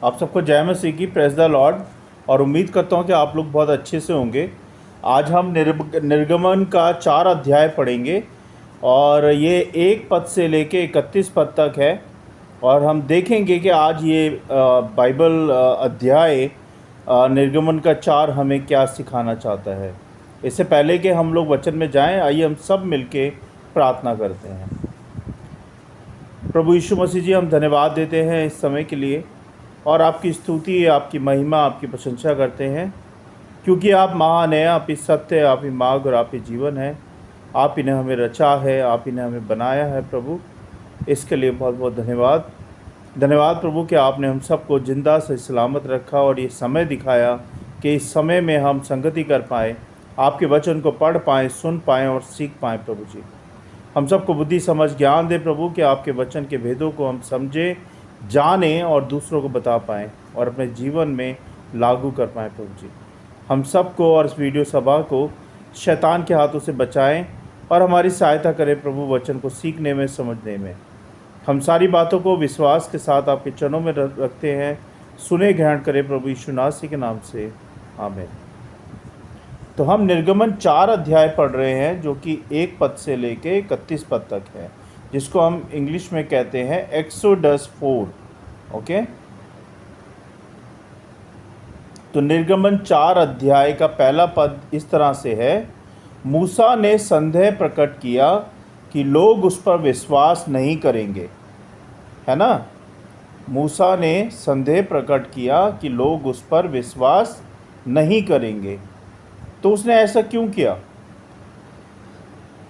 आप सबको जय मसीह की, प्रेज द लॉर्ड। और उम्मीद करता हूँ कि आप लोग बहुत अच्छे से होंगे। आज हम निर्गमन का 4 अध्याय पढ़ेंगे और ये 1 पद से लेके 31 पद तक है। और हम देखेंगे कि आज ये बाइबल अध्याय निर्गमन का 4 हमें क्या सिखाना चाहता है। इससे पहले कि हम लोग वचन में जाएं, आइए हम सब मिलके प्रार्थना करते हैं। प्रभु यीशु मसीह जी, हम धन्यवाद देते हैं इस समय के लिए और आपकी स्तुति, आपकी महिमा, आपकी प्रशंसा करते हैं, क्योंकि आप महान हैं, आप ही सत्य, आप ही मार्ग और आप ही जीवन है। आप ही ने हमें रचा है, आप ही ने हमें बनाया है प्रभु। इसके लिए बहुत बहुत धन्यवाद। धन्यवाद प्रभु कि आपने हम सबको जिंदा से सलामत रखा और ये समय दिखाया कि इस समय में हम संगति कर पाएँ, आपके वचन को पढ़ पाएँ, सुन पाएँ और सीख पाएँ। प्रभु जी, हम सबको बुद्धि समझ ज्ञान दे प्रभु कि आपके वचन के भेदों को हम समझें, जानें और दूसरों को बता पाएँ और अपने जीवन में लागू कर पाएँ। प्रभु जी, हम सबको और इस वीडियो सभा को शैतान के हाथों से बचाएं और हमारी सहायता करें प्रभु, वचन को सीखने में, समझने में। हम सारी बातों को विश्वास के साथ आपके चरणों में रखते हैं। सुने ग्रहण करें प्रभु यीशु नासी के नाम से, आमीन। तो हम निर्गमन 4 अध्याय पढ़ रहे हैं, जो कि 1 पद से लेके 31 पद तक है, जिसको हम इंग्लिश में कहते हैं एक्सोडस 4। ओके, तो निर्गमन 4 अध्याय का पहला पद इस तरह से है। मूसा ने संदेह प्रकट किया कि लोग उस पर विश्वास नहीं करेंगे, है ना। मूसा ने संदेह प्रकट किया कि लोग उस पर विश्वास नहीं करेंगे। तो उसने ऐसा क्यों किया?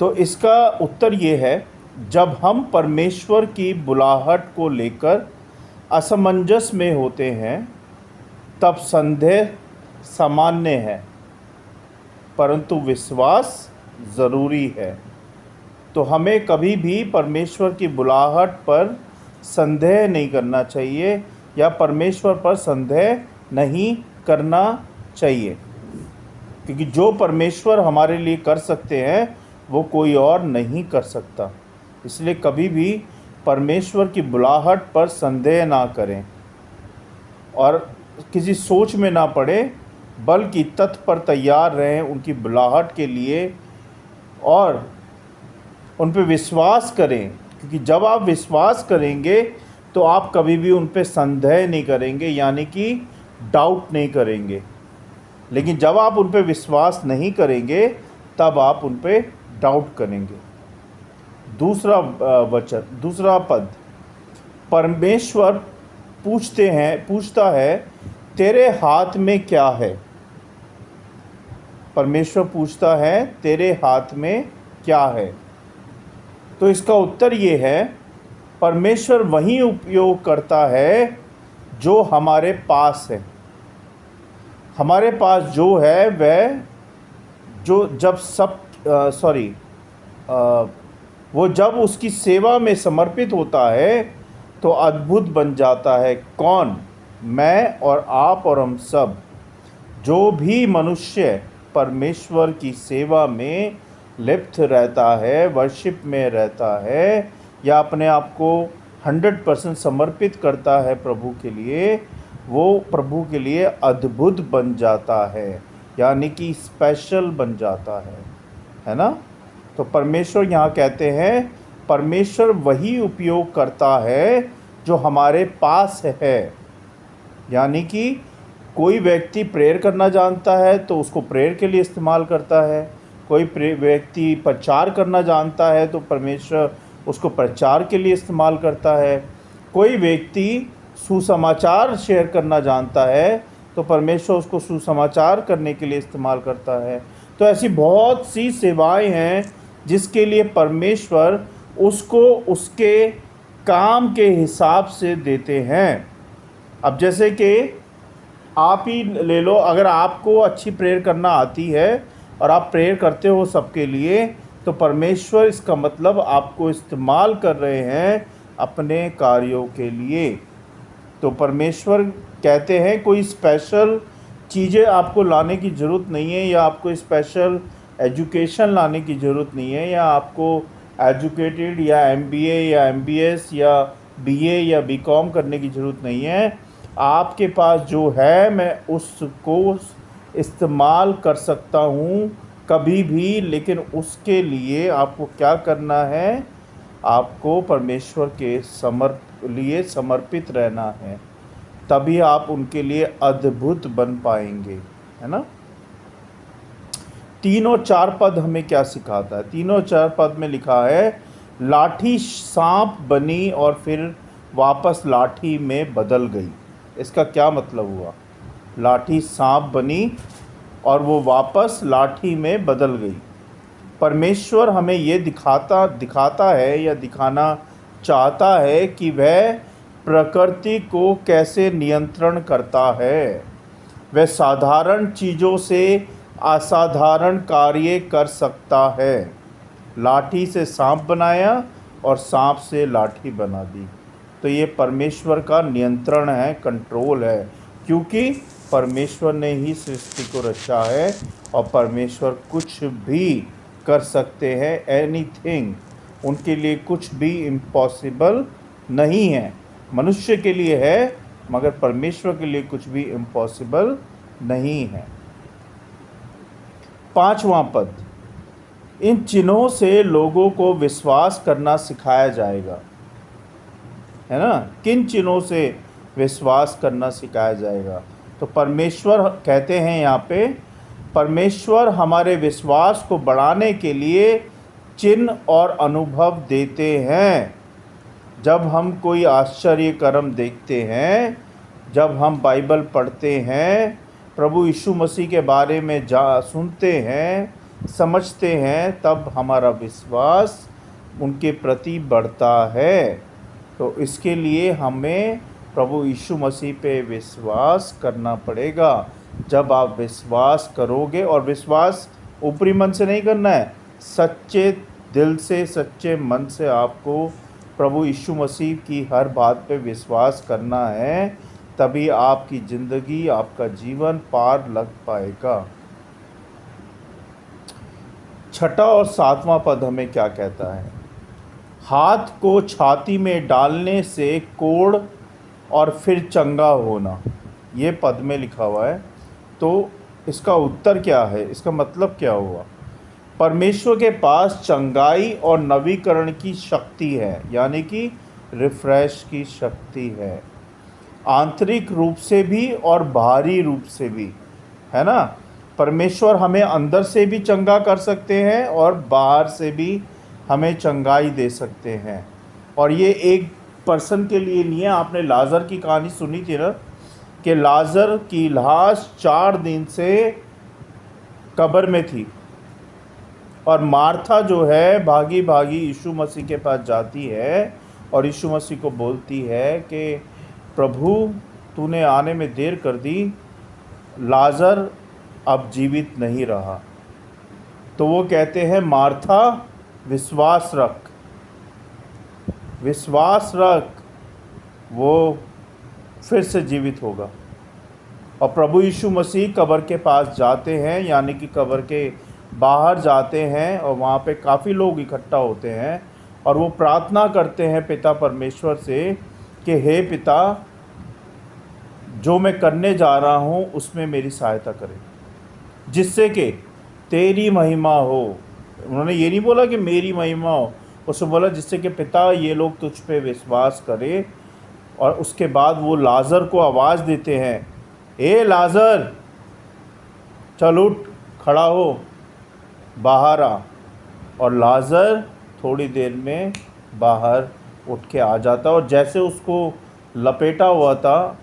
तो इसका उत्तर ये है, जब हम परमेश्वर की बुलाहट को लेकर असमंजस में होते हैं तब संदेह सामान्य है, परंतु विश्वास ज़रूरी है। तो हमें कभी भी परमेश्वर की बुलाहट पर संदेह नहीं करना चाहिए या परमेश्वर पर संदेह नहीं करना चाहिए, क्योंकि जो परमेश्वर हमारे लिए कर सकते हैं वो कोई और नहीं कर सकता। इसलिए कभी भी परमेश्वर की बुलाहट पर संदेह ना करें और किसी सोच में ना पड़े, बल्कि तत्पर तैयार रहें उनकी बुलाहट के लिए और उन पर विश्वास करें, क्योंकि जब आप विश्वास करेंगे तो आप कभी भी उन पर संदेह नहीं करेंगे, यानी कि डाउट नहीं करेंगे। लेकिन जब आप उन पर विश्वास नहीं करेंगे तब आप उन पर डाउट करेंगे। दूसरा पद, परमेश्वर पूछता है तेरे हाथ में क्या है। परमेश्वर पूछता है तेरे हाथ में क्या है। तो इसका उत्तर ये है, परमेश्वर वही उपयोग करता है जो हमारे पास है। हमारे पास जो है वह वो जब उसकी सेवा में समर्पित होता है तो अद्भुत बन जाता है। कौन? मैं और आप और हम सब। जो भी मनुष्य परमेश्वर की सेवा में लिप्त रहता है, वर्शिप में रहता है या अपने आप को 100% समर्पित करता है प्रभु के लिए, वो प्रभु के लिए अद्भुत बन जाता है, यानी कि स्पेशल बन जाता है ना। तो परमेश्वर यहाँ कहते हैं, परमेश्वर वही उपयोग करता है जो हमारे पास है। यानी कि कोई व्यक्ति प्रेयर करना जानता है तो उसको प्रेयर के लिए इस्तेमाल करता है। कोई व्यक्ति प्रचार करना जानता है तो परमेश्वर उसको प्रचार के लिए इस्तेमाल करता है। कोई व्यक्ति सुसमाचार शेयर करना जानता है तो परमेश्वर उसको सुसमाचार करने के लिए इस्तेमाल करता है। तो ऐसी बहुत सी सेवाएं हैं जिसके लिए परमेश्वर उसको उसके काम के हिसाब से देते हैं। अब जैसे कि आप ही ले लो, अगर आपको अच्छी प्रेयर करना आती है और आप प्रेयर करते हो सबके लिए, तो परमेश्वर इसका मतलब आपको इस्तेमाल कर रहे हैं अपने कार्यों के लिए। तो परमेश्वर कहते हैं कोई स्पेशल चीज़ें आपको लाने की ज़रूरत नहीं है, या आपको स्पेशल एजुकेशन लाने की ज़रूरत नहीं है, या आपको एजुकेटेड या MBA या MBS या BA या BCom करने की ज़रूरत नहीं है। आपके पास जो है मैं उसको इस्तेमाल कर सकता हूँ कभी भी, लेकिन उसके लिए आपको क्या करना है? आपको परमेश्वर के लिए समर्पित रहना है, तभी आप उनके लिए अद्भुत बन पाएंगे, है ना। 3 और 4 पद हमें क्या सिखाता है? 3 और 4 पद में लिखा है, लाठी सांप बनी और फिर वापस लाठी में बदल गई। इसका क्या मतलब हुआ? लाठी सांप बनी और वो वापस लाठी में बदल गई। परमेश्वर हमें ये दिखाता है या दिखाना चाहता है कि वह प्रकृति को कैसे नियंत्रण करता है। वह साधारण चीज़ों से असाधारण कार्य कर सकता है। लाठी से सांप बनाया और सांप से लाठी बना दी। तो ये परमेश्वर का नियंत्रण है, कंट्रोल है, क्योंकि परमेश्वर ने ही सृष्टि को रचा है और परमेश्वर कुछ भी कर सकते हैं। एनीथिंग, उनके लिए कुछ भी इम्पॉसिबल नहीं है। मनुष्य के लिए है, मगर परमेश्वर के लिए कुछ भी इम्पॉसिबल नहीं है। 5वां पद, इन चिन्हों से लोगों को विश्वास करना सिखाया जाएगा, है ना। किन चिन्हों से विश्वास करना सिखाया जाएगा? तो परमेश्वर कहते हैं यहाँ पे, परमेश्वर हमारे विश्वास को बढ़ाने के लिए चिन्ह और अनुभव देते हैं। जब हम कोई आश्चर्य कर्म देखते हैं, जब हम बाइबल पढ़ते हैं, प्रभु यीशु मसीह के बारे में सुनते हैं, समझते हैं, तब हमारा विश्वास उनके प्रति बढ़ता है। तो इसके लिए हमें प्रभु यीशु मसीह पे विश्वास करना पड़ेगा। जब आप विश्वास करोगे, और विश्वास ऊपरी मन से नहीं करना है, सच्चे दिल से, सच्चे मन से आपको प्रभु यीशु मसीह की हर बात पे विश्वास करना है, तभी आपकी ज़िंदगी, आपका जीवन पार लग पाएगा। 6 और 7वां पद हमें क्या कहता है? हाथ को छाती में डालने से कोढ़ और फिर चंगा होना, ये पद में लिखा हुआ है। तो इसका उत्तर क्या है? इसका मतलब क्या हुआ? परमेश्वर के पास चंगाई और नवीकरण की शक्ति है, यानी कि रिफ्रेश की शक्ति है, आंतरिक रूप से भी और बाहरी रूप से भी, है ना। परमेश्वर हमें अंदर से भी चंगा कर सकते हैं और बाहर से भी हमें चंगाई दे सकते हैं। और ये एक पर्सन के लिए नहीं है। आपने लाजर की कहानी सुनी थी ना, कि लाजर की लाश 4 दिन से कब्र में थी, और मार्था जो है भागी भागी यीशु मसीह के पास जाती है और यीशु मसीह को बोलती है कि प्रभु, तूने आने में देर कर दी, लाजर अब जीवित नहीं रहा। तो वो कहते हैं, मार्था विश्वास रख, विश्वास रख, वो फिर से जीवित होगा। और प्रभु यीशु मसीह कब्र के पास जाते हैं, यानी कि कब्र के बाहर जाते हैं, और वहाँ पे काफ़ी लोग इकट्ठा होते हैं, और वो प्रार्थना करते हैं पिता परमेश्वर से कि हे पिता, जो मैं करने जा रहा हूँ उसमें मेरी सहायता करें, जिससे कि तेरी महिमा हो। उन्होंने ये नहीं बोला कि मेरी महिमा हो, उसने बोला जिससे कि पिता ये लोग तुझ पे विश्वास करें। और उसके बाद वो लाजर को आवाज़ देते हैं, ए लाजर, चल उठ, खड़ा हो, बाहर आ। और लाजर थोड़ी देर में बाहर उठ के आ जाता, और जैसे उसको लपेटा हुआ था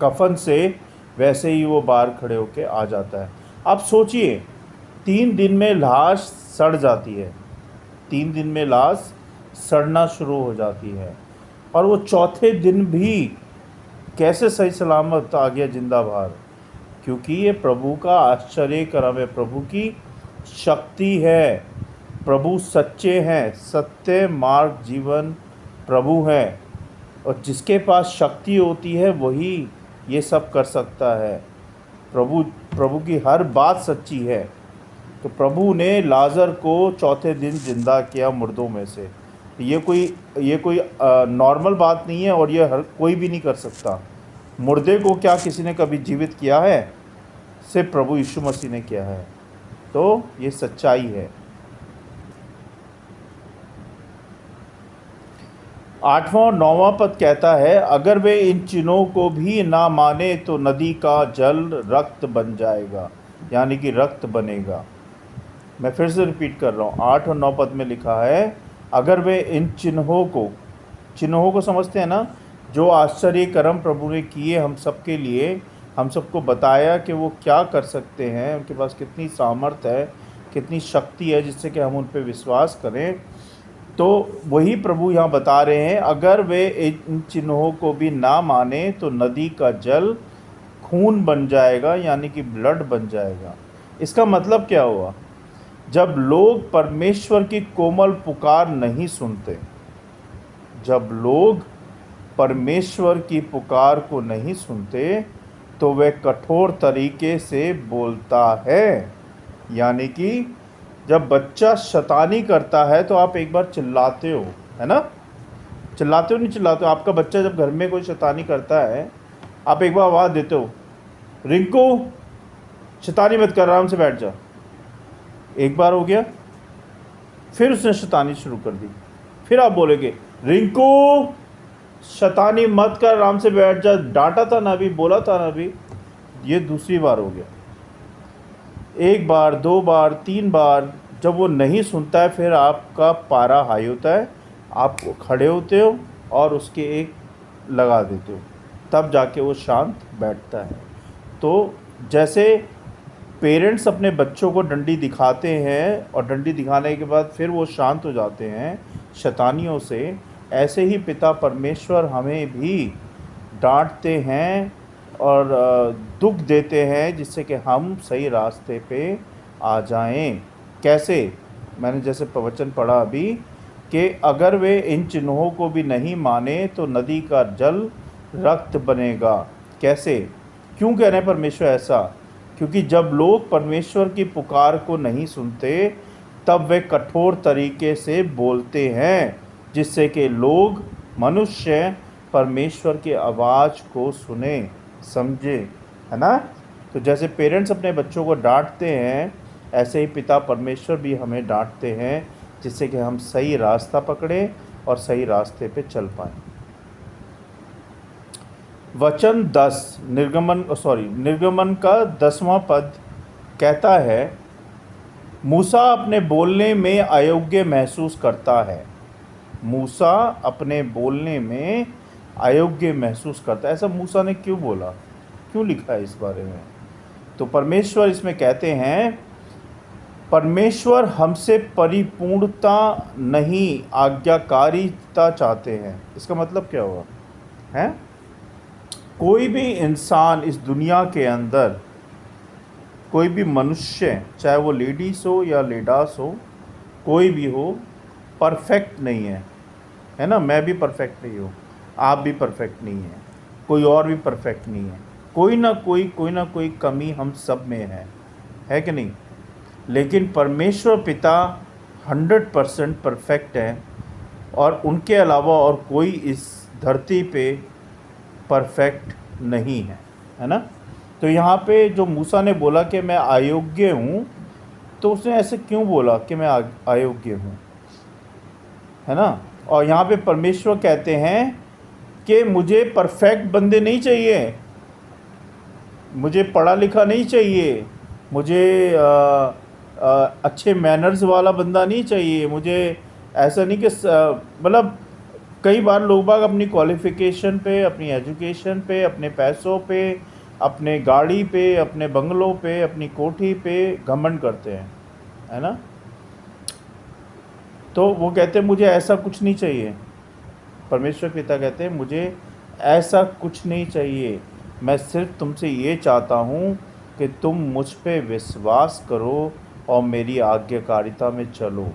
कफन से, वैसे ही वो बाहर खड़े होके आ जाता है। अब सोचिए, 3 दिन में लाश सड़ जाती है, 3 दिन में लाश सड़ना शुरू हो जाती है, और वो चौथे दिन भी कैसे सही सलामत आ गया जिंदा बाहर? क्योंकि ये प्रभु का आश्चर्य कर्म है, प्रभु की शक्ति है। प्रभु सच्चे हैं, सत्य मार्ग जीवन प्रभु हैं, और जिसके पास शक्ति होती है वही ये सब कर सकता है। प्रभु की हर बात सच्ची है। तो प्रभु ने लाजर को चौथे दिन जिंदा किया मुर्दों में से, ये कोई नॉर्मल बात नहीं है, और ये हर कोई भी नहीं कर सकता। मुर्दे को क्या किसी ने कभी जीवित किया है? सिर्फ प्रभु यीशु मसीह ने किया है। तो ये सच्चाई है। 8वां और 9वां पद कहता है, अगर वे इन चिन्हों को भी ना माने तो नदी का जल रक्त बन जाएगा, यानी कि रक्त बनेगा। मैं फिर से रिपीट कर रहा हूँ, 8 और 9 पद में लिखा है, अगर वे इन चिन्हों को समझते हैं ना, जो आश्चर्य कर्म प्रभु ने किए हम सबके लिए, हम सबको बताया कि वो क्या कर सकते हैं, उनके पास कितनी सामर्थ है, कितनी शक्ति है, जिससे कि हम उन पर विश्वास करें। तो वही प्रभु यहाँ बता रहे हैं, अगर वे इन चिन्हों को भी ना माने तो नदी का जल खून बन जाएगा, यानी कि ब्लड बन जाएगा। इसका मतलब क्या हुआ? जब लोग परमेश्वर की कोमल पुकार नहीं सुनते, जब लोग परमेश्वर की पुकार को नहीं सुनते, तो वह कठोर तरीके से बोलता है। यानी कि जब बच्चा शैतानी करता है तो आप एक बार चिल्लाते हो, है ना? चिल्लाते हो, नहीं चिल्लाते हो? आपका बच्चा जब घर में कोई शैतानी करता है, आप एक बार आवाज़ देते हो, रिंकू शैतानी मत कर, आराम से बैठ जा। एक बार हो गया, फिर उसने शैतानी शुरू कर दी, फिर आप बोलेंगे, रिंकू शैतानी मत कर, आराम से बैठ जा, डांटा था ना अभी, बोला था ना अभी। ये दूसरी बार हो गया। एक बार, 2 बार, 3 बार, जब वो नहीं सुनता है, फिर आपका पारा हाई होता है, आप खड़े होते हो और उसके एक लगा देते हो, तब जाके वो शांत बैठता है। तो जैसे पेरेंट्स अपने बच्चों को डंडी दिखाते हैं और डंडी दिखाने के बाद फिर वो शांत हो जाते हैं शैतानियों से, ऐसे ही पिता परमेश्वर हमें भी डांटते हैं और दुख देते हैं, जिससे कि हम सही रास्ते पे आ जाएं। कैसे? मैंने जैसे प्रवचन पढ़ा अभी कि अगर वे इन चिन्हों को भी नहीं माने तो नदी का जल रक्त बनेगा। कैसे? क्यों कह रहे हैं परमेश्वर ऐसा? क्योंकि जब लोग परमेश्वर की पुकार को नहीं सुनते, तब वे कठोर तरीके से बोलते हैं, जिससे कि लोग, मनुष्य परमेश्वर की आवाज़ को सुने, समझे, है ना? तो जैसे पेरेंट्स अपने बच्चों को डांटते हैं, ऐसे ही पिता परमेश्वर भी हमें डांटते हैं, जिससे कि हम सही रास्ता पकड़ें और सही रास्ते पे चल पाएँ। वचन 10 निर्गमन का 10वां पद कहता है, मूसा अपने बोलने में अयोग्य महसूस करता है। मूसा अपने बोलने में अयोग्य महसूस करता है। ऐसा मूसा ने क्यों बोला, क्यों लिखा है इस बारे में? तो परमेश्वर इसमें कहते हैं, परमेश्वर हमसे परिपूर्णता नहीं, आज्ञाकारिता चाहते हैं। इसका मतलब क्या हुआ है? कोई भी इंसान इस दुनिया के अंदर, कोई भी मनुष्य, चाहे वो लेडीज़ हो या लेडास हो, कोई भी हो, परफेक्ट नहीं है ना? मैं भी परफेक्ट नहीं हूँ, आप भी परफेक्ट नहीं हैं, कोई और भी परफेक्ट नहीं है। कोई ना कोई कमी हम सब में है कि नहीं? लेकिन परमेश्वर पिता 100% परफेक्ट है, और उनके अलावा और कोई इस धरती पे परफेक्ट नहीं है ना? तो यहाँ पे जो मूसा ने बोला कि मैं अयोग्य हूँ, तो उसने ऐसे क्यों बोला कि मैं अयोग्य हूँ, है ना? और यहाँ पे परमेश्वर कहते हैं कि मुझे परफेक्ट बंदे नहीं चाहिए, मुझे पढ़ा लिखा नहीं चाहिए, मुझे अच्छे मैनर्स वाला बंदा नहीं चाहिए, मुझे ऐसा नहीं कि मतलब कई बार लोग बाग अपनी क्वालिफ़िकेशन पे, अपनी एजुकेशन पे, अपने पैसों पे, अपने गाड़ी पे, अपने बंगलों पे, अपनी कोठी पे घमंड करते हैं, है ना? तो वो कहते हैं मुझे ऐसा कुछ नहीं चाहिए। परमेश्वर पिता कहते हैं मुझे ऐसा कुछ नहीं चाहिए, मैं सिर्फ तुमसे ये चाहता हूँ कि तुम मुझ पे विश्वास करो और मेरी आज्ञाकारिता में चलो।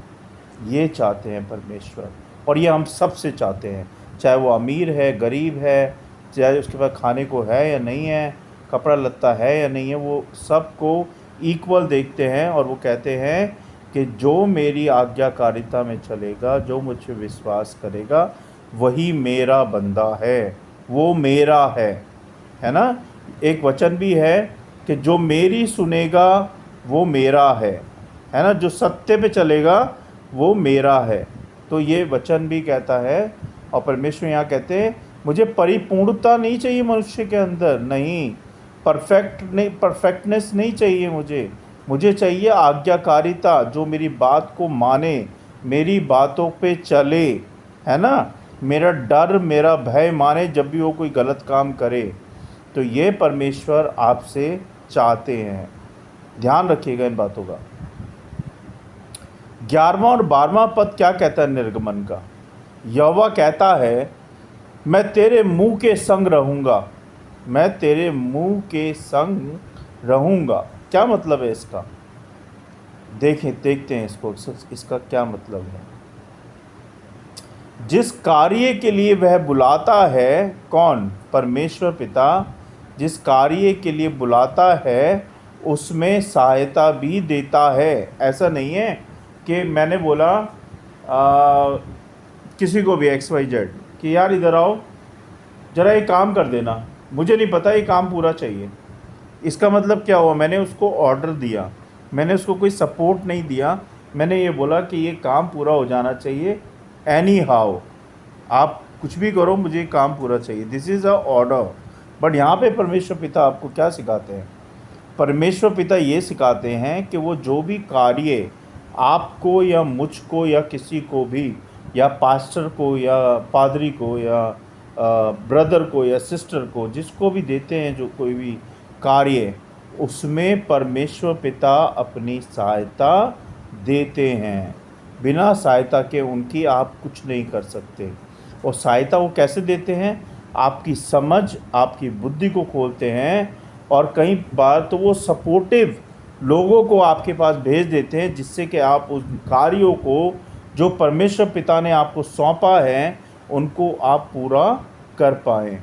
ये चाहते हैं परमेश्वर, और ये हम सब से चाहते हैं, चाहे वो अमीर है, गरीब है, चाहे उसके पास खाने को है या नहीं है, कपड़ा लत्ता है या नहीं है, वो सबको इक्वल देखते हैं। और वो कहते हैं कि जो मेरी आज्ञाकारिता में चलेगा, जो मुझ पे विश्वास करेगा, वही मेरा बंदा है, वो मेरा है ना। एक वचन भी है कि जो मेरी सुनेगा वो मेरा है ना। जो सत्य पे चलेगा वो मेरा है। तो ये वचन भी कहता है। और परमेश्वर यहाँ कहते हैं मुझे परिपूर्णता नहीं चाहिए मनुष्य के अंदर, नहीं, परफेक्टनेस नहीं चाहिए मुझे चाहिए आज्ञाकारिता, जो मेरी बात को माने, मेरी बातों पे चले, है ना। मेरा डर, मेरा भय माने जब भी वो कोई गलत काम करे। तो ये परमेश्वर आपसे चाहते हैं। ध्यान रखिएगा इन बातों का। 11वां और 12वां पद क्या कहता है निर्गमन का? यहोवा कहता है मैं तेरे मुंह के संग रहूँगा, मैं तेरे मुंह के संग रहूँगा। क्या मतलब है इसका? देखते हैं इसका क्या मतलब है। जिस कार्य के लिए वह बुलाता है, कौन? परमेश्वर पिता जिस कार्य के लिए बुलाता है उसमें सहायता भी देता है। ऐसा नहीं है कि मैंने बोला किसी को भी XYZ कि यार इधर आओ ज़रा ये काम कर देना, मुझे नहीं पता ये काम पूरा चाहिए। इसका मतलब क्या हुआ? मैंने उसको ऑर्डर दिया, मैंने उसको कोई सपोर्ट नहीं दिया, मैंने ये बोला कि ये काम पूरा हो जाना चाहिए एनी हाउ, आप कुछ भी करो, मुझे काम पूरा चाहिए, this is a order. But यहाँ पे परमेश्वर पिता आपको क्या सिखाते हैं? परमेश्वर पिता ये सिखाते हैं कि वो जो भी कार्य आपको या मुझको या किसी को भी, या पास्टर को या पादरी को या ब्रदर को या सिस्टर को, जिसको भी देते हैं जो कोई भी कार्य, उसमें परमेश्वर पिता अपनी सहायता देते हैं। बिना सहायता के उनकी आप कुछ नहीं कर सकते। और सहायता वो कैसे देते हैं? आपकी समझ, आपकी बुद्धि को खोलते हैं। और कई बार तो वो सपोर्टिव लोगों को आपके पास भेज देते हैं, जिससे कि आप उस कार्यों को जो परमेश्वर पिता ने आपको सौंपा है उनको आप पूरा कर पाएँ।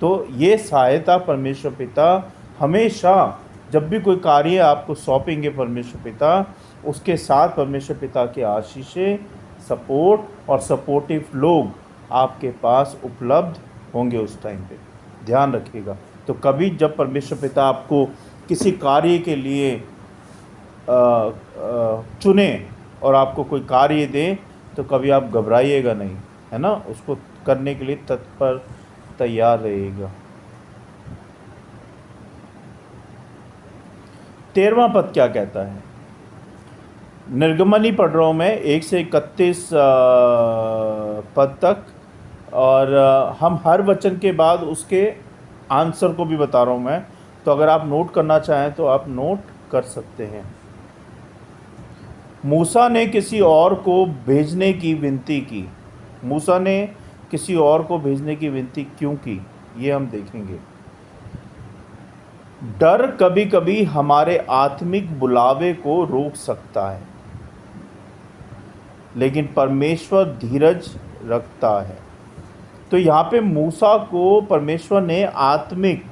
तो ये सहायता परमेश्वर पिता हमेशा, जब भी कोई कार्य आपको सौंपेंगे परमेश्वर पिता, उसके साथ परमेश्वर पिता के आशीषें, सपोर्ट और सपोर्टिव लोग आपके पास उपलब्ध होंगे उस टाइम पे। ध्यान रखिएगा। तो कभी जब परमेश्वर पिता आपको किसी कार्य के लिए चुने और आपको कोई कार्य दें, तो कभी आप घबराइएगा नहीं, है ना। उसको करने के लिए तत्पर तैयार रहिएगा। 13वां पद क्या कहता है? निर्गमन ही पढ़ रहा हूँ मैं 1 से 31 पद तक, और हम हर वचन के बाद उसके आंसर को भी बता रहा हूँ मैं। तो अगर आप नोट करना चाहें तो आप नोट कर सकते हैं। मूसा ने किसी और को भेजने की विनती की। मूसा ने किसी और को भेजने की विनती क्यों की, ये हम देखेंगे। डर कभी कभी हमारे आत्मिक बुलावे को रोक सकता है, लेकिन परमेश्वर धीरज रखता है। तो यहाँ पे मूसा को परमेश्वर ने आत्मिक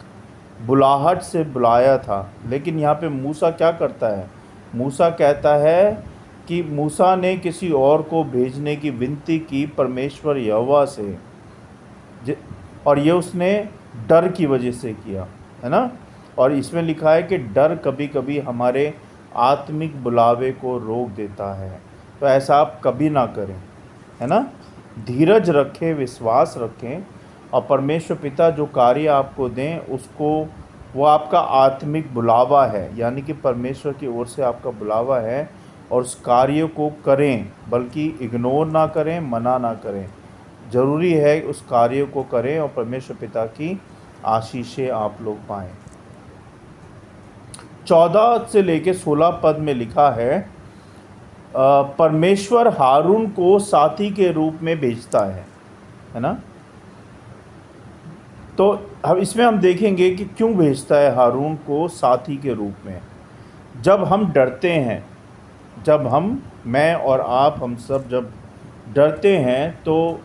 बुलाहट से बुलाया था, लेकिन यहाँ पे मूसा क्या करता है? मूसा कहता है कि मूसा ने किसी और को भेजने की विनती की परमेश्वर यहोवा से, और ये उसने डर की वजह से किया, है ना। और इसमें लिखा है कि डर कभी कभी हमारे आत्मिक बुलावे को रोक देता है। तो ऐसा आप कभी ना करें, है ना। धीरज रखें, विश्वास रखें, और परमेश्वर पिता जो कार्य आपको दें उसको, वो आपका आत्मिक बुलावा है, यानी कि परमेश्वर की ओर से आपका बुलावा है, और उस कार्य को करें, बल्कि इग्नोर ना करें, मना ना करें। ज़रूरी है उस कार्य को करें और परमेश्वर पिता की आशीषें आप लोग पाएँ। 14 से लेके 16 पद में लिखा है परमेश्वर हारून को साथी के रूप में भेजता है ना। तो हम इसमें हम देखेंगे कि क्यों भेजता है हारून को साथी के रूप में। जब हम डरते हैं, जब मैं और आप, हम सब जब डरते हैं, तो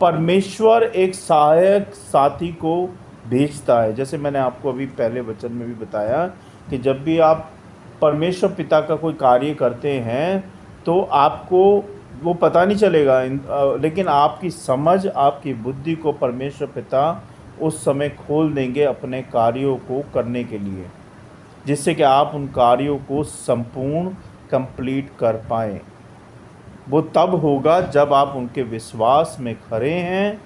परमेश्वर एक सहायक साथी को भेजता है। जैसे मैंने आपको अभी पहले वचन में भी बताया कि जब भी आप परमेश्वर पिता का कोई कार्य करते हैं तो आपको वो पता नहीं चलेगा, लेकिन आपकी समझ, आपकी बुद्धि को परमेश्वर पिता उस समय खोल देंगे अपने कार्यों को करने के लिए, जिससे कि आप उन कार्यों को संपूर्ण कंप्लीट कर पाएँ। वो तब होगा जब आप उनके विश्वास में खड़े हैं,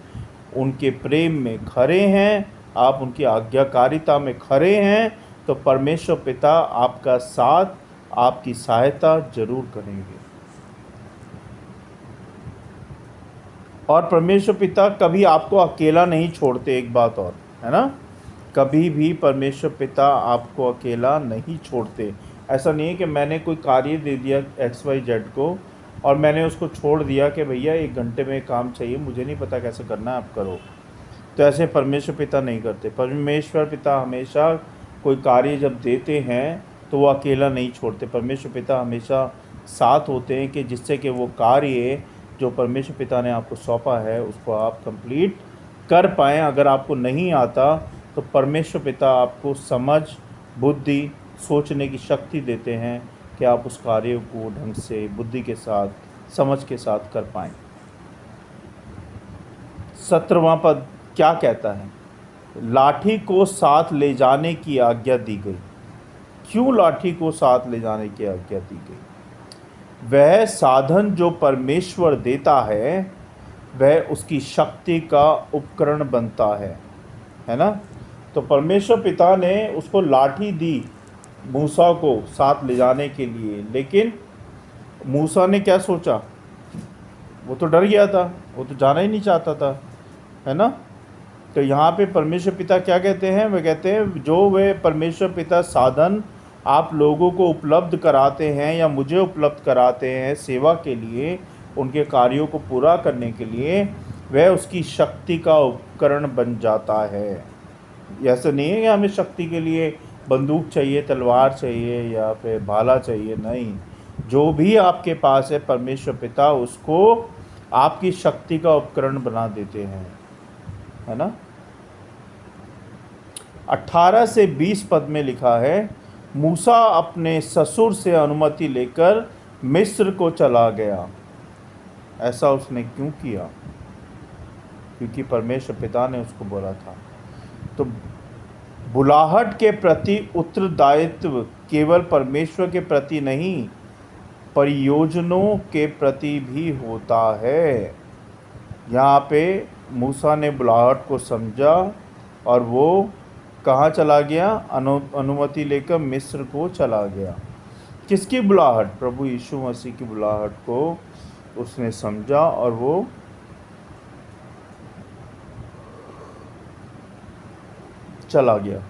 उनके प्रेम में खड़े हैं, आप उनकी आज्ञाकारिता में खड़े हैं, तो परमेश्वर पिता आपका साथ, आपकी सहायता जरूर करेंगे। और परमेश्वर पिता कभी आपको अकेला नहीं छोड़ते। एक बात और है ना, कभी भी परमेश्वर पिता आपको अकेला नहीं छोड़ते। ऐसा नहीं है कि मैंने कोई कार्य दे दिया XYZ को और मैंने उसको छोड़ दिया कि भैया 1 घंटे में काम चाहिए, मुझे नहीं पता कैसे करना है, आप करो। तो ऐसे परमेश्वर पिता नहीं करते। परमेश्वर पिता हमेशा कोई कार्य जब देते हैं तो वो अकेला नहीं छोड़ते। परमेश्वर पिता हमेशा साथ होते हैं कि जिससे कि वो कार्य जो परमेश्वर पिता ने आपको सौंपा है उसको आप कंप्लीट कर पाएँ। अगर आपको नहीं आता तो परमेश्वर पिता आपको समझ, बुद्धि, सोचने की शक्ति देते हैं कि आप उस कार्य को ढंग से, बुद्धि के साथ, समझ के साथ कर पाएँ। 17वां पद क्या कहता है? लाठी को साथ ले जाने की आज्ञा दी गई। क्यों लाठी को साथ ले जाने की आज्ञा दी गई? वह साधन जो परमेश्वर देता है वह उसकी शक्ति का उपकरण बनता है ना। तो परमेश्वर पिता ने उसको लाठी दी मूसा को साथ ले जाने के लिए, लेकिन मूसा ने क्या सोचा? वो तो डर गया था, वो तो जाना ही नहीं चाहता था, है ना। तो यहाँ पे परमेश्वर पिता क्या कहते हैं? वे कहते हैं जो वे परमेश्वर पिता साधन आप लोगों को उपलब्ध कराते हैं या मुझे उपलब्ध कराते हैं सेवा के लिए, उनके कार्यों को पूरा करने के लिए, वह उसकी शक्ति का उपकरण बन जाता है। ऐसा नहीं है कि हमें शक्ति के लिए बंदूक चाहिए, तलवार चाहिए या फिर भाला चाहिए, नहीं। जो भी आपके पास है परमेश्वर पिता उसको आपकी शक्ति का उपकरण बना देते हैं, है ना। 18 से 20 पद में लिखा है, मूसा अपने ससुर से अनुमति लेकर मिस्र को चला गया। ऐसा उसने क्यों किया? क्योंकि परमेश्वर पिता ने उसको बोला था। तो बुलाहट के प्रति उत्तरदायित्व केवल परमेश्वर के प्रति नहीं, परियोजनों के प्रति भी होता है। यहाँ पे मूसा ने बुलाहट को समझा और वो कहाँ चला गया? अनुमति लेकर मिस्र को चला गया। किसकी बुलाहट? प्रभु यीशु मसीह की बुलाहट को उसने समझा और वो चला गया।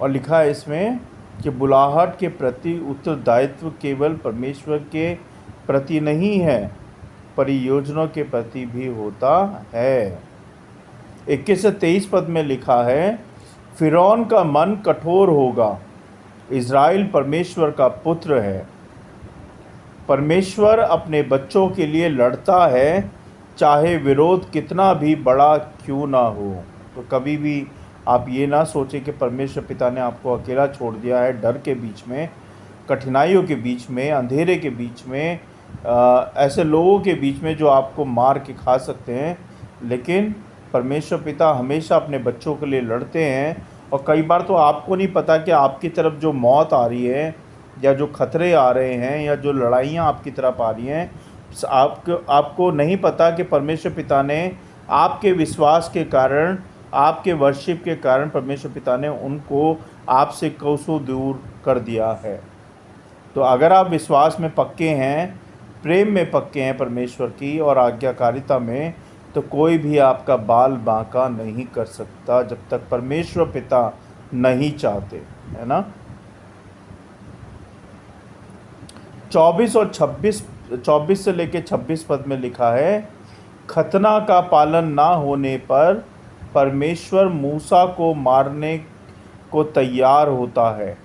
और लिखा है इसमें कि बुलाहट के प्रति उत्तरदायित्व केवल परमेश्वर के प्रति नहीं है, परियोजनों के प्रति भी होता है। 21 से 23 पद में लिखा है, फिरौन का मन कठोर होगा, इज़राइल परमेश्वर का पुत्र है। परमेश्वर अपने बच्चों के लिए लड़ता है, चाहे विरोध कितना भी बड़ा क्यों ना हो। तो कभी भी आप ये ना सोचें कि परमेश्वर पिता ने आपको अकेला छोड़ दिया है, डर के बीच में, कठिनाइयों के बीच में, अंधेरे के बीच में, ऐसे लोगों के बीच में जो आपको मार के खा सकते हैं। लेकिन परमेश्वर पिता हमेशा अपने बच्चों के लिए लड़ते हैं। और कई बार तो आपको नहीं पता कि आपकी तरफ जो मौत आ रही है या जो खतरे आ रहे हैं या जो लड़ाइयाँ आपकी तरफ आ रही हैं, आपको नहीं पता कि परमेश्वर पिता ने आपके विश्वास के कारण, आपके वर्शिप के कारण परमेश्वर पिता ने उनको आपसे कोसों दूर कर दिया है। तो अगर आप विश्वास में पक्के हैं, प्रेम में पक्के हैं परमेश्वर की और आज्ञाकारिता में, तो कोई भी आपका बाल बांका नहीं कर सकता जब तक परमेश्वर पिता नहीं चाहते, है ना। 24 से लेकर 26 पद में लिखा है, खतना का पालन ना होने पर परमेश्वर मूसा को मारने को तैयार होता है।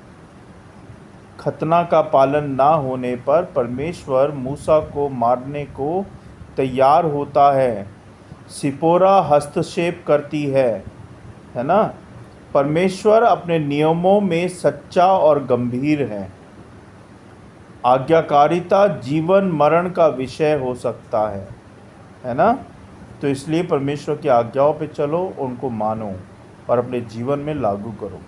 खतना का पालन ना होने पर परमेश्वर मूसा को मारने को तैयार होता है। सिपोरा हस्तक्षेप करती है ना। परमेश्वर अपने नियमों में सच्चा और गंभीर है। आज्ञाकारिता जीवन मरण का विषय हो सकता है ना। तो इसलिए परमेश्वर की आज्ञाओं पे चलो, उनको मानो और अपने जीवन में लागू करो।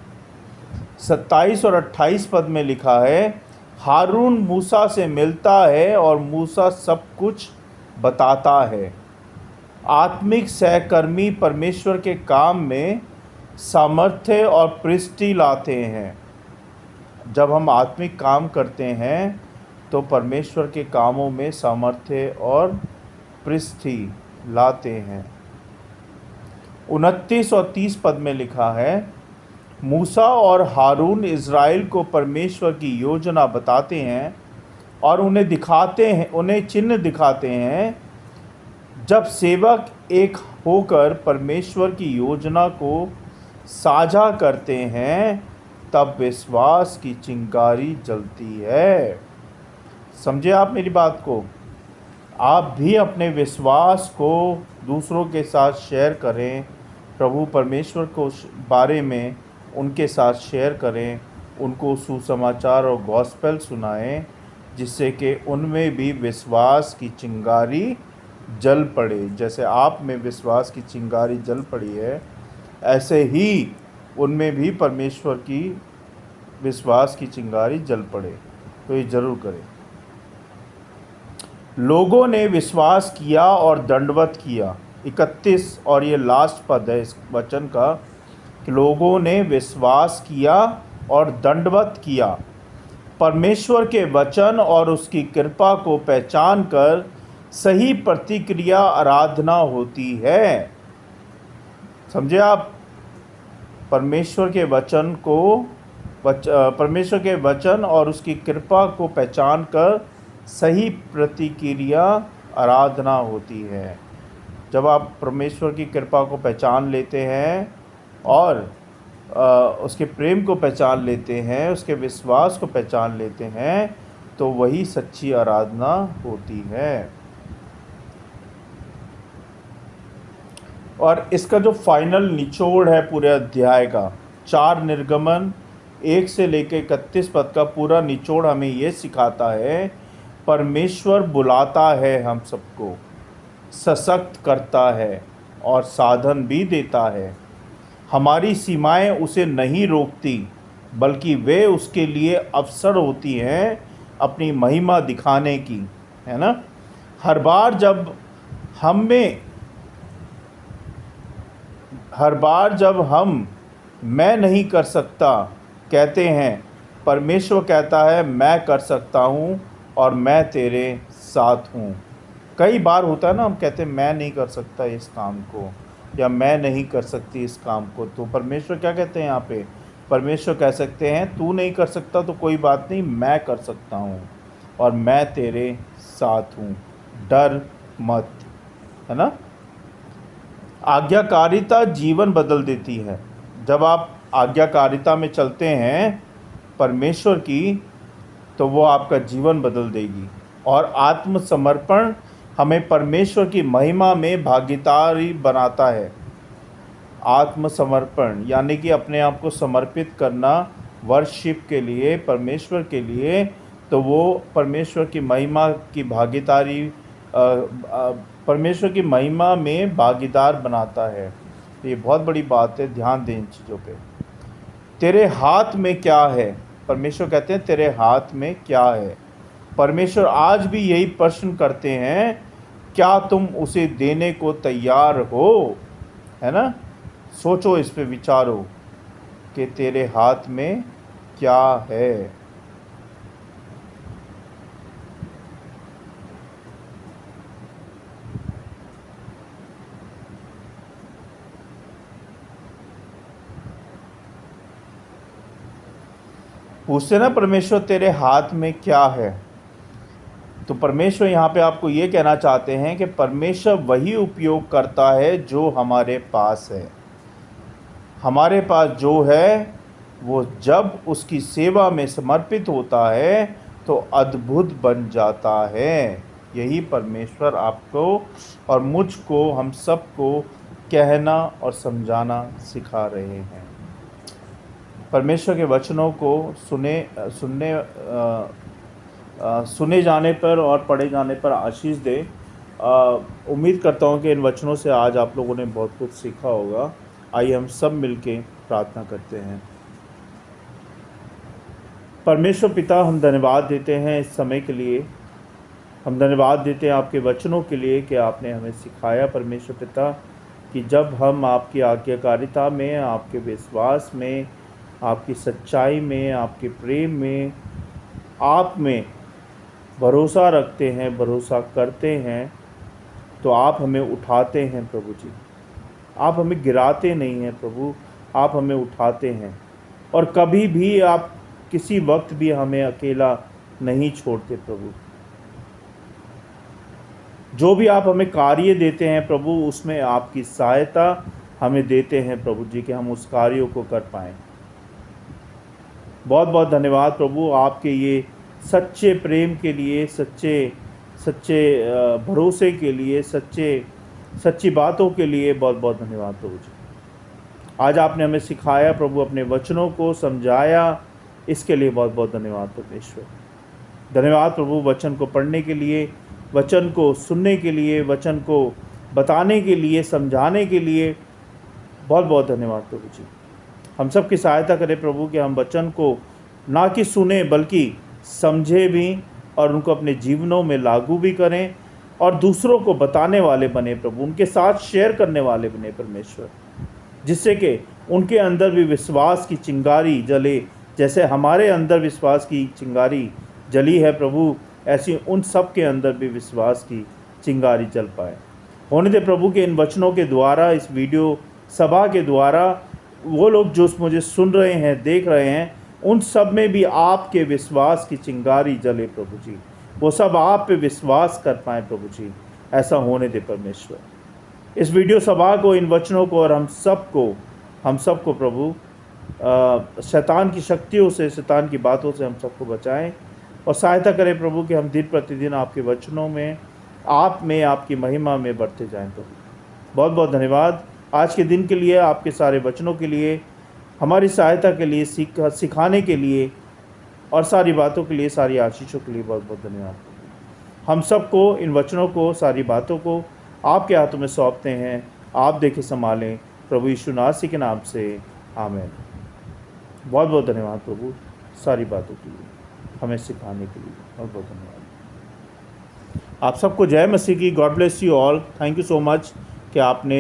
27 और 28 पद में लिखा है, हारून मूसा से मिलता है और मूसा सब कुछ बताता है। आत्मिक सहकर्मी परमेश्वर के काम में सामर्थ्य और पुष्टि लाते हैं। जब हम आत्मिक काम करते हैं तो परमेश्वर के कामों में सामर्थ्य और पुष्टि लाते हैं। 29 और 30 पद में लिखा है, मूसा और हारून इज़राइल को परमेश्वर की योजना बताते हैं और उन्हें चिन्ह दिखाते हैं। जब सेवक एक होकर परमेश्वर की योजना को साझा करते हैं तब विश्वास की चिंगारी जलती है। समझे आप मेरी बात को? आप भी अपने विश्वास को दूसरों के साथ शेयर करें, प्रभु परमेश्वर को बारे में उनके साथ शेयर करें, उनको सुसमाचार और गॉस्पेल सुनाएं, जिससे कि उनमें भी विश्वास की चिंगारी जल पड़े। जैसे आप में विश्वास की चिंगारी जल पड़ी है, ऐसे ही उनमें भी परमेश्वर की विश्वास की चिंगारी जल पड़े। तो ये जरूर करें। लोगों ने विश्वास किया और दंडवत किया। 31 और ये लास्ट पद है इस वचन का, कि लोगों ने विश्वास किया और दंडवत किया। परमेश्वर के वचन और उसकी कृपा को पहचान कर सही प्रतिक्रिया आराधना होती है। समझे आप? परमेश्वर के वचन और उसकी कृपा को पहचान कर सही प्रतिक्रिया आराधना होती है। जब आप परमेश्वर की कृपा को पहचान लेते हैं और उसके प्रेम को पहचान लेते हैं, उसके विश्वास को पहचान लेते हैं, तो वही सच्ची आराधना होती है। और इसका जो फाइनल निचोड़ है पूरे अध्याय का, 4 निर्गमन 1 से लेकर 31 पद का पूरा निचोड़ हमें ये सिखाता है, परमेश्वर बुलाता है हम सबको, सशक्त करता है और साधन भी देता है। हमारी सीमाएं उसे नहीं रोकती, बल्कि वे उसके लिए अवसर होती हैं अपनी महिमा दिखाने की, है ना। हर बार जब हम मैं नहीं कर सकता कहते हैं, परमेश्वर कहता है मैं कर सकता हूँ और मैं तेरे साथ हूँ। कई बार होता है ना, हम कहते हैं मैं नहीं कर सकता इस काम को, या मैं नहीं कर सकती इस काम को, तो परमेश्वर क्या कहते हैं यहाँ पे? परमेश्वर कह सकते हैं तू नहीं कर सकता तो कोई बात नहीं, मैं कर सकता हूँ और मैं तेरे साथ हूँ, डर मत, है ना। आज्ञाकारिता जीवन बदल देती है। जब आप आज्ञाकारिता में चलते हैं परमेश्वर की, तो वो आपका जीवन बदल देगी। और आत्मसमर्पण हमें परमेश्वर की महिमा में भागीदारी बनाता है। आत्मसमर्पण यानी कि अपने आप को समर्पित करना वर्शिप के लिए, परमेश्वर के लिए, तो वो परमेश्वर की महिमा की भागीदारी, परमेश्वर की महिमा में भागीदार बनाता है। तो ये बहुत बड़ी बात है, ध्यान दें इन चीज़ों पे। तेरे हाथ में क्या है? परमेश्वर कहते हैं तेरे हाथ में क्या है। परमेश्वर आज भी यही प्रश्न करते हैं, क्या तुम उसे देने को तैयार हो, है ना। सोचो, इस पे विचारो कि तेरे हाथ में क्या है। पूछते ना परमेश्वर तेरे हाथ में क्या है, तो परमेश्वर यहाँ पे आपको ये कहना चाहते हैं कि परमेश्वर वही उपयोग करता है जो हमारे पास है। हमारे पास जो है वो जब उसकी सेवा में समर्पित होता है तो अद्भुत बन जाता है। यही परमेश्वर आपको और मुझको, हम सबको कहना और समझाना सिखा रहे हैं। परमेश्वर के वचनों को सुने जाने पर और पढ़े जाने पर आशीष दे। उम्मीद करता हूँ कि इन वचनों से आज आप लोगों ने बहुत कुछ सीखा होगा। आइए हम सब मिलके प्रार्थना करते हैं। परमेश्वर पिता, हम धन्यवाद देते हैं इस समय के लिए। हम धन्यवाद देते हैं आपके वचनों के लिए कि आपने हमें सिखाया परमेश्वर पिता कि जब हम आपकी आज्ञाकारिता में, आपके विश्वास में, आपकी सच्चाई में, आपके प्रेम में, आप में भरोसा रखते हैं, भरोसा करते हैं, तो आप हमें उठाते हैं प्रभु जी। आप हमें गिराते नहीं हैं प्रभु, आप हमें उठाते हैं। और कभी भी आप किसी वक्त भी हमें अकेला नहीं छोड़ते प्रभु। जो भी आप हमें कार्य देते हैं प्रभु, उसमें आपकी सहायता हमें देते हैं प्रभु जी कि हम उस कार्यों को कर पाएँ। बहुत बहुत धन्यवाद प्रभु आपके ये सच्चे प्रेम के लिए, सच्चे भरोसे के लिए, सच्ची बातों के लिए बहुत बहुत धन्यवाद प्रभु जी। आज आपने हमें सिखाया प्रभु, अपने वचनों को समझाया, इसके लिए बहुत बहुत धन्यवाद परमेश्वर। धन्यवाद प्रभु वचन को पढ़ने के लिए, वचन को सुनने के लिए, वचन को बताने के लिए, समझाने के लिए बहुत बहुत धन्यवाद प्रभु जी। हम सब की सहायता करें प्रभु कि हम वचन को ना कि सुने बल्कि समझे भी और उनको अपने जीवनों में लागू भी करें और दूसरों को बताने वाले बने प्रभु, उनके साथ शेयर करने वाले बने परमेश्वर, जिससे कि उनके अंदर भी विश्वास की चिंगारी जले। जैसे हमारे अंदर विश्वास की चिंगारी जली है प्रभु, ऐसी उन सब के अंदर भी विश्वास की चिंगारी जल पाए। होने दे प्रभु के इन वचनों के द्वारा, इस वीडियो सभा के द्वारा वो लोग जो मुझे सुन रहे हैं, देख रहे हैं, उन सब में भी आपके विश्वास की चिंगारी जले प्रभु जी। वो सब आप पे विश्वास कर पाएँ प्रभु जी, ऐसा होने दे परमेश्वर। इस वीडियो सभा को, इन वचनों को और हम सबको प्रभु शैतान की शक्तियों से, शैतान की बातों से हम सबको बचाएं और सहायता करें प्रभु कि हम दिन प्रतिदिन आपके वचनों में, आप में, आपकी महिमा में बढ़ते जाएं प्रभु। बहुत बहुत धन्यवाद आज के दिन के लिए, आपके सारे वचनों के लिए, हमारी सहायता के लिए, सिखाने के लिए और सारी बातों के लिए, सारी आशीषों के लिए बहुत बहुत धन्यवाद। हम सबको, इन वचनों को, सारी बातों को आपके हाथों में सौंपते हैं। आप देखें, संभालें प्रभु यीशु नासरी के नाम से, आमीन। बहुत बहुत धन्यवाद प्रभु सारी बातों के लिए, हमें सिखाने के लिए बहुत बहुत धन्यवाद। आप सबको जय मसीह की। God bless you all. Thank you so much कि आपने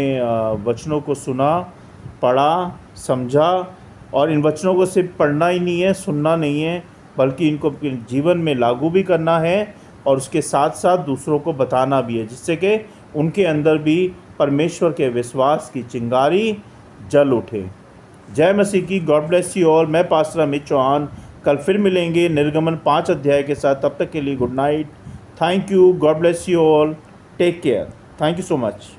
वचनों को सुना, पढ़ा, समझा। और इन वचनों को सिर्फ पढ़ना ही नहीं है, सुनना नहीं है, बल्कि इनको अपने जीवन में लागू भी करना है और उसके साथ साथ दूसरों को बताना भी है, जिससे कि उनके अंदर भी परमेश्वर के विश्वास की चिंगारी जल उठे। जय मसीह की। God bless you all. मैं पास्टर अमित चौहान, कल फिर मिलेंगे निर्गमन 5 अध्याय के साथ। तब तक के लिए good night. Thank you. God bless you all. Take care. Thank you so much.